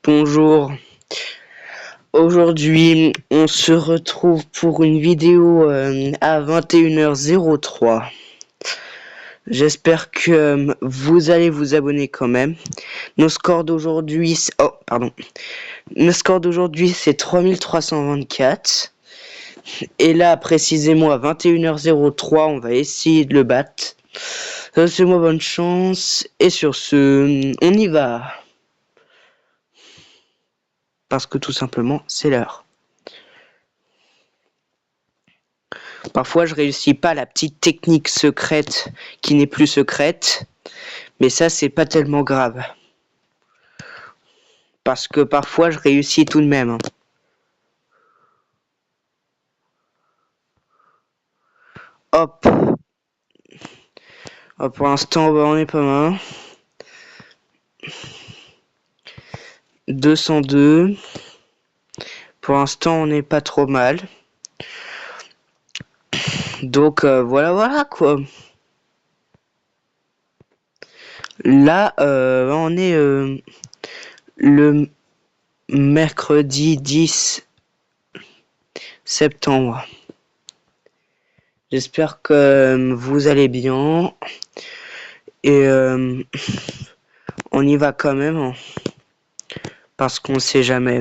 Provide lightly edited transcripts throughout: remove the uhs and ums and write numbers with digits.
Bonjour, aujourd'hui on se retrouve pour une vidéo à 21h03. J'espère que vous allez vous abonner quand même. Nos scores d'aujourd'hui, c'est 3324. Et là, précisément à 21h03, on va essayer de le battre. Souhaitez-moi bonne chance. Et sur ce, on y va. Parce que tout simplement, c'est l'heure. Parfois, je réussis pas la petite technique secrète qui n'est plus secrète. Mais ça, c'est pas tellement grave. Parce que parfois, je réussis tout de même. Hop. Hop, pour l'instant, on est pas mal. 202. Pour l'instant, on n'est pas trop mal. Donc, voilà, quoi. Là, on est le mercredi 10 septembre. J'espère que vous allez bien. Et on y va quand même. Parce qu'on sait jamais.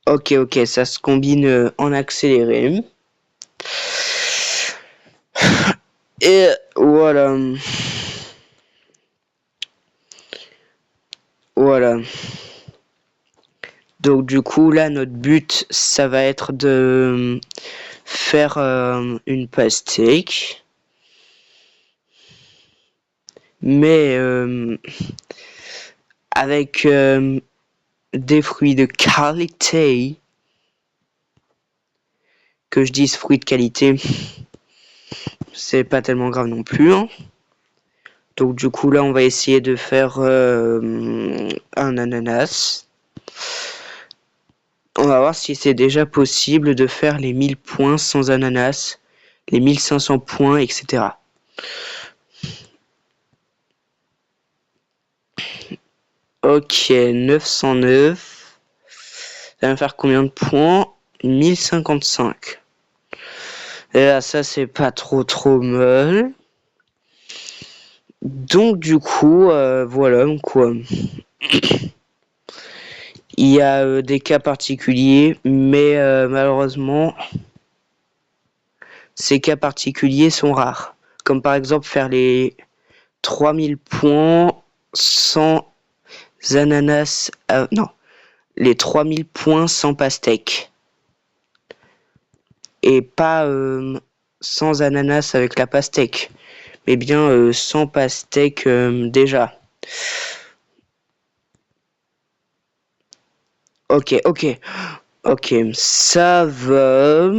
Ok, ça se combine en accéléré. Et voilà. Voilà. Donc du coup, là, notre but, ça va être de faire une pastèque. Mais avec des fruits de qualité. Que je dise fruits de qualité, c'est pas tellement grave non plus. Hein. Donc du coup là on va essayer de faire un ananas. On va voir si c'est déjà possible de faire les 1000 points sans ananas, les 1500 points, etc. Ok, 909. Ça va faire combien de points? 1055. Et là ça c'est pas trop mal. Donc du coup, voilà quoi. Il y a des cas particuliers, mais malheureusement, ces cas particuliers sont rares. Comme par exemple faire les 3000 points sans ananas... non, les 3000 points sans pastèque. Et pas sans ananas avec la pastèque, mais bien sans pastèque déjà. Ok, ça va.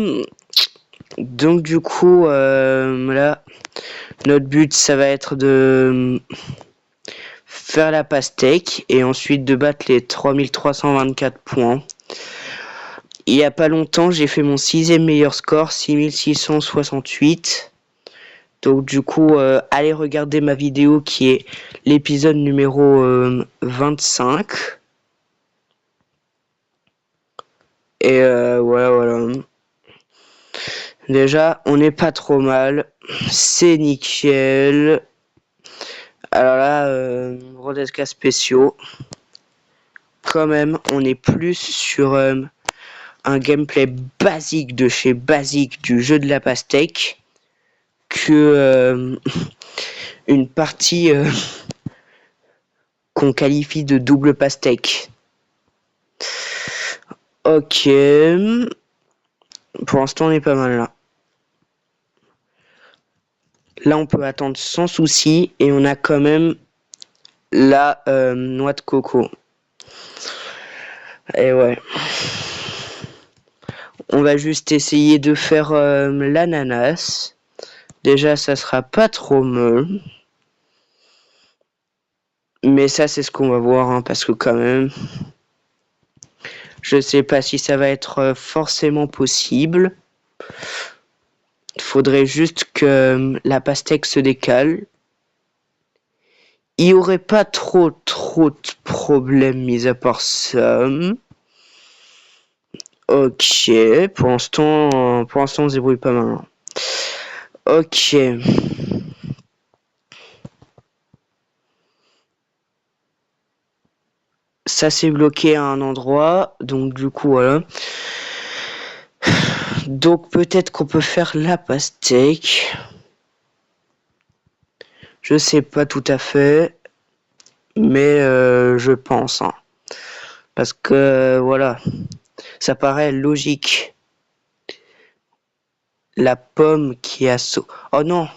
Donc du coup, là, notre but, ça va être de faire la pastèque et ensuite de battre les 3324 points. Il n'y a pas longtemps, j'ai fait mon 6e meilleur score, 6668. Donc du coup, allez regarder ma vidéo qui est l'épisode numéro 25. Et voilà. Déjà, on n'est pas trop mal. C'est nickel. Alors là, gros cas spéciaux. Quand même, on est plus sur un gameplay basique de chez basique du jeu de la pastèque que une partie qu'on qualifie de double pastèque. Ok. Pour l'instant, on est pas mal là. Là, on peut attendre sans souci et on a quand même la noix de coco. Et ouais. On va juste essayer de faire l'ananas. Déjà, ça sera pas trop mal. Mais ça, c'est ce qu'on va voir, hein, parce que quand même... Je sais pas si ça va être forcément possible. Il faudrait juste que la pastèque se décale. il y aurait pas trop de problèmes mis à part ça. Ok, pour l'instant, on se débrouille pas mal. Ok. Ça s'est bloqué à un endroit, donc du coup voilà. Donc peut-être qu'on peut faire la pastèque. Je sais pas tout à fait, mais je pense. Hein. Parce que voilà, ça paraît logique. La pomme qui a saut. Oh non!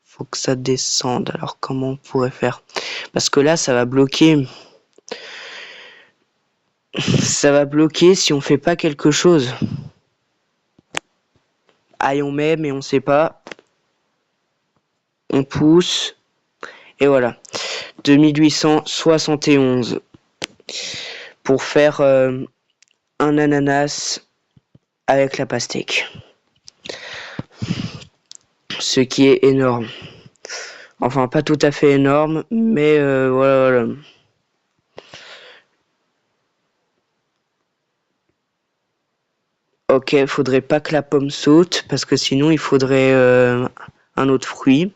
Faut que ça descende. Alors comment on pourrait faire? Parce que là, ça va bloquer. Ça va bloquer si on fait pas quelque chose. Aïe, on met, mais on sait pas. On pousse. Et voilà. 2871. Pour faire un ananas avec la pastèque. Ce qui est énorme. Enfin, pas tout à fait énorme, mais voilà. Ok, faudrait pas que la pomme saute, parce que sinon il faudrait un autre fruit.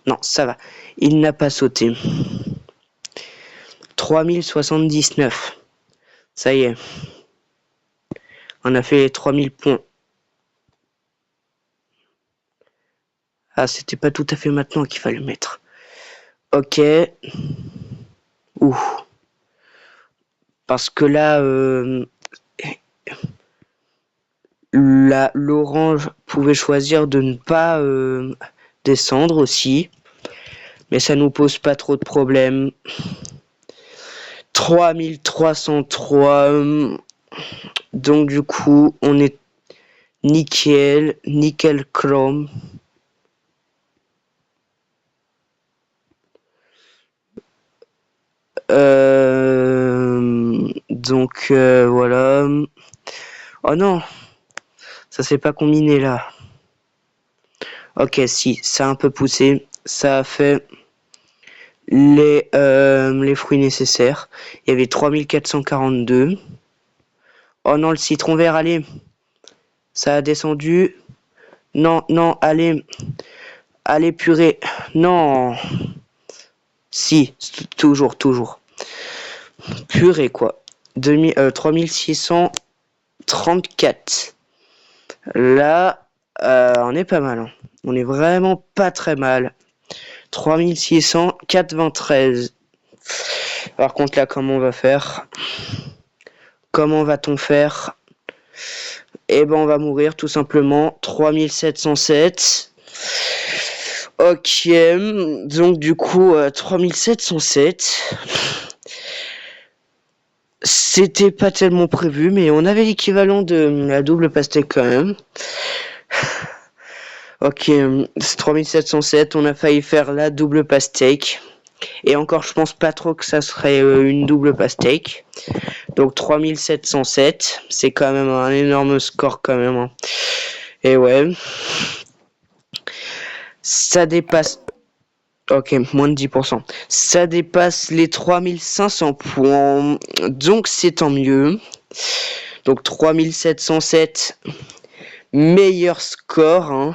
Non, ça va. Il n'a pas sauté. 3079. Ça y est. On a fait les 3000 ponts. Ah, c'était pas tout à fait maintenant qu'il fallait mettre. Ok. Ouh. Parce que là, l'orange pouvait choisir de ne pas descendre aussi. Mais ça nous pose pas trop de problèmes. 3303. Donc du coup, on est nickel chrome. Donc voilà. Oh non, ça s'est pas combiné là. Ok, si, ça a un peu poussé. Ça a fait les fruits nécessaires. Il y avait 3442. Oh non, le citron vert, allez. Ça a descendu. Non, allez. Allez, purée. Non. Si, toujours. Purée, quoi. 3634. Là, on est pas mal. Hein. On est vraiment pas très mal. 3600, 423. Par contre, là, comment on va faire? Comment va-t-on faire? Eh ben, on va mourir, tout simplement. 3707. Ok. Donc, du coup, 3707. C'était pas tellement prévu, mais on avait l'équivalent de la double pastèque quand même. Ok, c'est 3707, on a failli faire la double pastèque. Et encore, je pense pas trop que ça serait une double pastèque. Donc 3707, c'est quand même un énorme score quand même. Hein. Et ouais. Ça dépasse... Ok, moins de 10%. Ça dépasse les 3500 points. Donc c'est tant mieux. Donc 3707, meilleur score. Hein,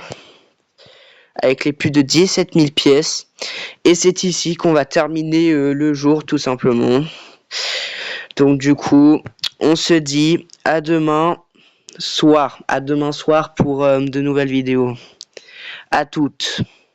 avec les plus de 17 000 pièces. Et c'est ici qu'on va terminer le jour tout simplement. Donc du coup, on se dit à demain soir. À demain soir pour de nouvelles vidéos. À toutes.